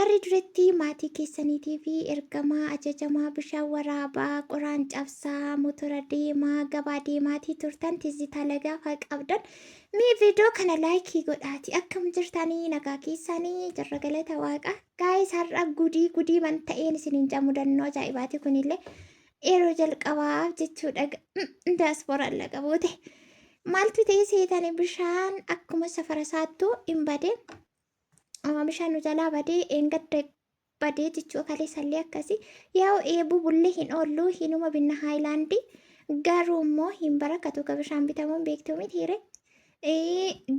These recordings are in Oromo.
warri duratti maatii keessaniitii fi ergamaa ajajamaa bishaan waraabaa qoraan cabsaa motora deemaa gabaa deemaatii turtan tizzitaa lagaafaa qabdan mee viidiyoo kana laayikii godhaati akkam jirtanii nagaa keessanii jarra galata waaqa gaayis har'a gudii man ta'een isiniin mudannoo ajaa'ibaati kunillee yeroo jalqabaaf jechuudha daasporaan laga boote maaltu ta'e seetanii bishaan akkuma safara saattuu hin badee bishaan nu jalaa badee eengadda badee jechuu kaleessallee akkasii yaa'u eebuu bullee hin oollu hinuma binna haayilaandii garuu immoo hin barakatu ka bishaan bitamuun beektuu mitiire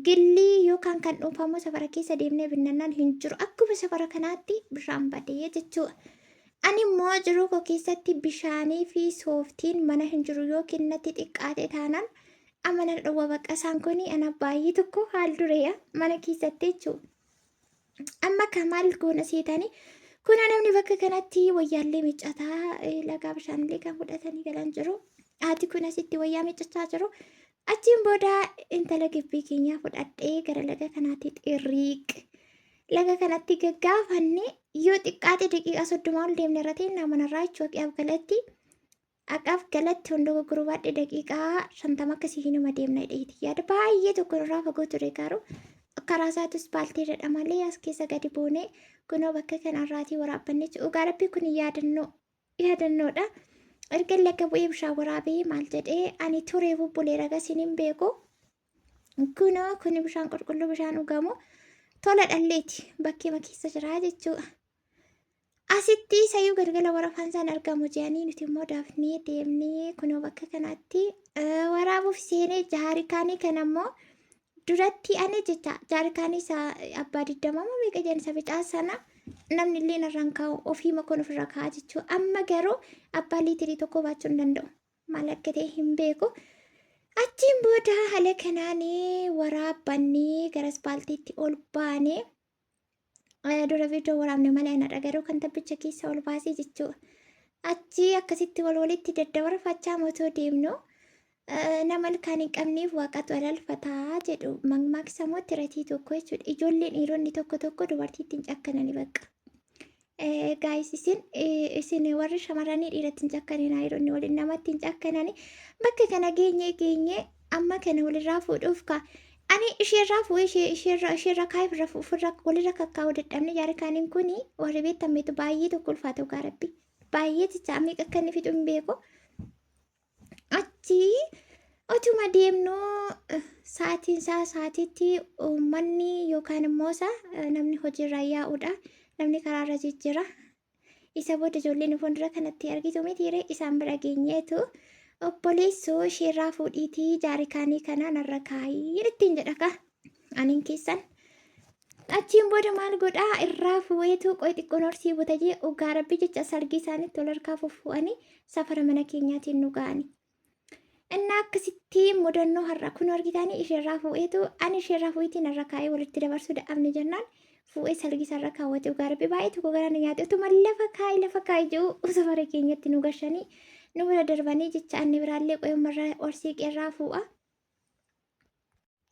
gillii yookaan kan dhuunfamoo safara keessa deemnee binnannaan hin jiru akkuma safara kanaatti bishaan badee jechuudha. Ani immoo jiruu koo keessatti bishaanii fi sooftiin mana hin jiru yookiin natti xiqqaate taanaan amana dhowwa bakka isaan kuni ana baay'ee tokko haal dureeya mana keessatti jechuudha. Amma kamaal goona seetanii kuna namni bakka kanatti wayyaallee miccataa lagaa bishaanillee kan fudhatanii galan jiru. Haati kun asitti wayyaa miccachaa jiru. Achiin booda intala gibbii keenyaa fudhadhee gara laga kanaatti xirriiq. Laga kanatti gaggaafanne yoo xiqqaate daqiiqaa 30 ol deemne irratti namanarraa jechuudha aqaaf galatti hunda gurguruu baadhee daqiiqaa 50 akkasii hinuma deemna dheeti yaada baay'ee tokko irraa fagoo ture garuu karaa isaatus baaltee jedha malee as keessa gadi buunee kunoo bakka kanarraatii waraabbanne dhugaa rabbii kun yaadannoodha. Erga laga bu'ee bishaan waraabee maal jedhee ani turee bubbulee ragasiin hin beeku kunoo kuni bishaan qulqulluu bishaan dhugamu tola dhalleeti bakkee keessa jira jechuudha. Asitti sayyuu galgala warafaan isaan argamu jedhanii nuti immoo daafnee deemnee kunoo bakka kanatti waraabuuf seenee jaarikaanii kan ammoo duratti ani jecha jaarikaanii isaa abbaa 20 meeqa jedhan isa bicaa sana namni illee narraan kaa'u ofii makoon ofirra kaa'aa jechuudha. Amma garuu abbaa liitirii tokko baachuu hin danda'u maal akka ta'e hin beeku. Achiin booda haala kanaanii waraabbannee gara aspaaltiitti ol baanee dura viidiyoo waraabne malee anadha garuu kan tabbicha keessa ol baasee jechuudha. Achi akkasitti walitti daddabarfachaa mootoo deemnu nama ilkaan hin qabneef waaqatu alalfataa jedhu mammaaksamooti ratii tokko jechuudha. Ijoolleen dhiironni tokko dubartiitti hin cakkanani bakka. Gaayis isin warri shamarranii dhiiratti hin cakkanina dhiironni waliin namatti hin cakkanani bakka kana geenye amma kana walirraa fuudhuuf ka ani isheerraa fuudhee isheerra kaayif walirra kakkaa'uu dadhabne jaarikaaniin kuni warri beektameetu baay'ee tokko ulfaatu gaarabbi baay'ee jecha miiqa akka inni fixu hin beeku. Achi otuma deemnu sa'aatiitti uummanni yookaan immoo namni hojiirra yaa'udha. Namni karaarra jijjiira. Isa booda ijoolleen fuuldura kanatti argitu mitiire isaan bira geenyeetu obboleessoo isheerraa fuudhiitii jaarikaanii kana narra kaayii ittiin jedhaka aniin keessan. Achiin booda maal godhaa irraa fuudheetu qoy xiqqoon horsii butajee dhugaa rabbi jecha sargii isaaniitti ol harkaa fuffu'anii safara mana keenyaatiin nu ga'ani. Inni akkasitti mudannoo har'a kun argitanii isheerraa fuudheetu ani isheerraa fuudhiitiin irra kaa'ee walitti dabarsuu dadhabne jennaan fuudhee sargii isaarra kaawwate dhugaa rabbi baay'ee tokko gara nyaate utuma lafa kaa'ee jiru safara keenyatti nu gashanii nu bira darbanii jecha inni biraallee qoyummarra horsii qeerraa fuudha.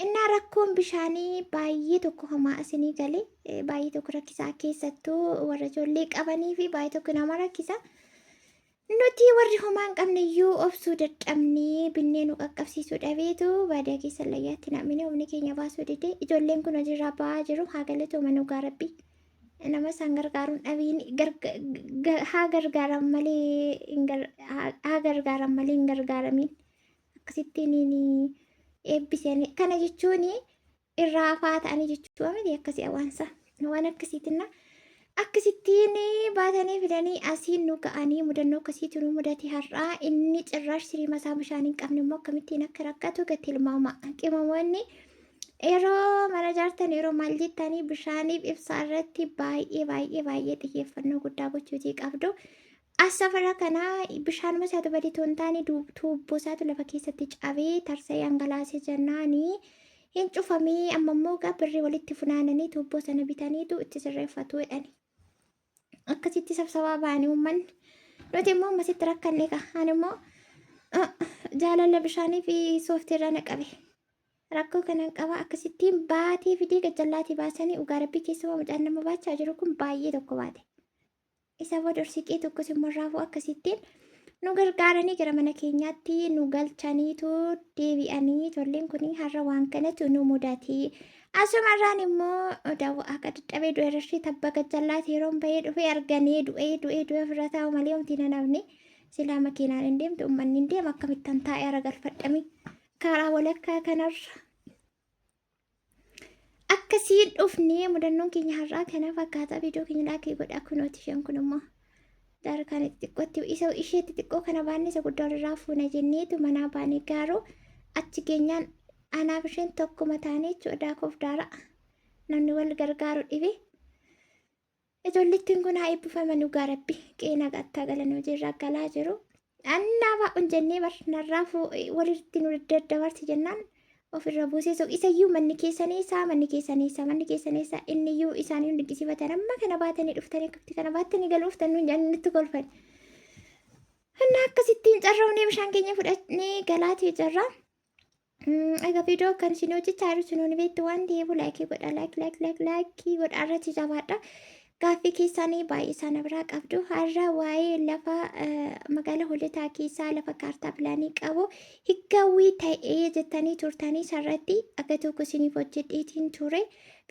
Innaa rakkoon bishaanii baay'ee tokko hamaa asinii galee baay'ee tokko rakkisaa keessattuu warra ijoollee qabanii fi baay'ee tokko nama rakkisa. Nuti warri homaa hin qabne iyyuu obsuu dadhabnee binnee nu qaqqabsiisuu dhabeetu baadiyyaa keessa layyaatti namni humni keenya baasuu dide ijoolleen kun hojiirraa ba'aa jiru haa galatooma nu gaarabbi nama isaan gargaaruun dhabiin haa gargaaran malee hin gargaaramin akkasittiin eebbiseen kana jechuun irraa hafaa ta'anii jechuudha miti akkasii awaansa waan akkasiitinna. Akkasittiin baatanii fidanii asiin nu ga'anii mudannoo akkasiitu nu mudate har'aa inni cirraash siriima isaa bishaan hin qabne immoo akkamittiin akka rakkatu gati ilmaama. Qimamoonni yeroo mana jaartan yeroo maal jettanii bishaaniif ibsaa irratti baay'ee xiyyeeffannoo guddaa gochuutii qabdu. As safara kanaa bishaan masaatu badii toon taane tuubboo isaatu lafa keessatti cabee tarsa'ee hangalaasee jennaanii hin cufamee amma immoo birrii walitti funaananii tuubboo sana bitaniitu itti sirreeffatu jedhani. Akkasitti sabsabaa ba'anii uummanni nuti immoo ammasitti rakkanne ani immoo jaalala bishaanii fi sooftii irra naqabe Rakkoo kanan qaba akkasittiin baatee fidee gajjallaatii baasanii dhugaa rabbii keessa mucaan nama baachaa jiru kun baay'ee tokko baate. Isa booda siqee tokkos immoo raafuu akkasittiin nu gargaaranii gara mana keenyaatti nu galchaniitu deebi'anii ijoolleen kun har'a waan kanatu nu mudate. Asumarraan immoo daawwa akka dadhabee du'e irratti tabba gajjallaati yeroon bahee dhufee arganee du'ee ofirra taa'u malee homtiin hin hafne silaa makiinaan hin deemtu uummanni hin deema akkamittan taa'ee ara galfadhame karaa walakkaa kanarra. Akkasiin dhufnee mudannoon keenya har'aa kana fakkaata viidiyoo keenya laakii godha kunooti isheen kun immoo. Darkan xiqqootti isheetti xiqqoo kana baanne isa guddaa irraa fuuna jenneetu manaa baanee gaaruu achi keenyaan anaaf isheen tokkuma taanee jechuudha kofdaara namni wal gargaaru dhibe. Ijoollettiin kun haa eebbifaman dhugaa rabbi qeena gattaa galan hojiirra galaa jiru. Annaa baa'uun jennee barnarraa walitti nu daddabarsi jennaan ofirra buusee isayyuu manni keessaniisaa inniyyuu isaanii hundi disibatan amma kana baatanii dhuftanii akkatti kana baatanii galuuf tannuun jaannitti golfan. Annaa akkasittiin carroonee bishaan keenya fudhannee galaatii jirra. Egaa viidiyoo kan isin hojjechaa jiru sunuun beektu waan ta'eef laayikii godha laayikii godha irratti jabaadha. Gaaffii keessanii baay'ee sana biraa qabdu har'a waa'ee lafa magaalaa hoolotaa keessaa lafa kaartaa pilaanii qabu higgawwii ta'ee jettanii turtanii sarratti akka tokko isiniif hojjedheetiin ture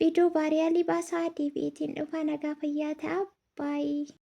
viidiyoo baariyaalii baasaa deebi'eetiin dhufa nagaa fayyaa ta'a baay'ee.